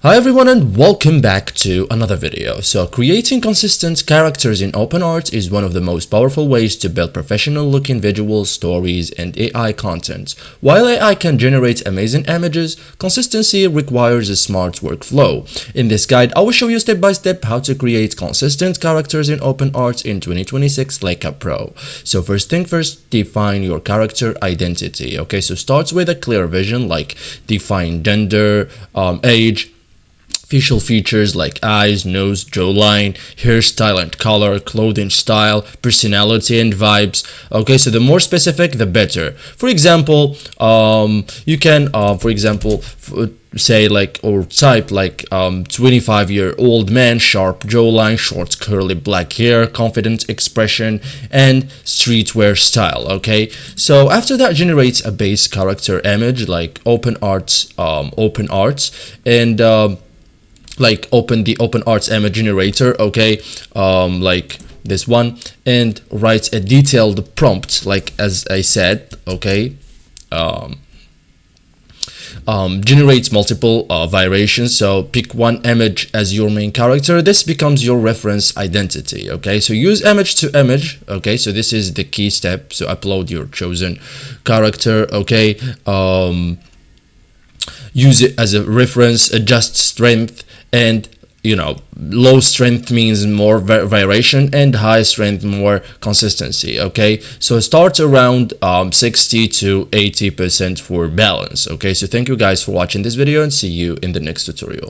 Hi everyone and welcome back to another video. So creating consistent characters in OpenArt is one of the most powerful ways to build professional looking visual stories and AI content. While AI can generate amazing images, consistency requires a smart workflow. In this guide, I will show you step by step how to create consistent characters in OpenArt in 2026 Leica Pro. So first thing first, define your character identity. Okay, so start with a clear vision like define gender, age, facial features like eyes, nose, jawline, hairstyle and color, clothing style, personality and vibes. Okay, so the more specific, the better. For example, you can, say like or type like 25-year-old man, sharp jawline, short curly black hair, confident expression, and streetwear style. Okay, so after that, generate a base character image like OpenArt, and like open the OpenArt image generator, okay, like this one, and write a detailed prompt like as I said, okay. Generates multiple variations, so pick one image as your main character. This becomes your reference identity. Okay, so use image to image. Okay, so this is the key step. So upload your chosen character. Okay, use it as a reference, adjust strength, and low strength means more variation and high strength more consistency. Okay, so start around 60 to 80% for balance. Okay, so thank you guys for watching this video and see you in the next tutorial.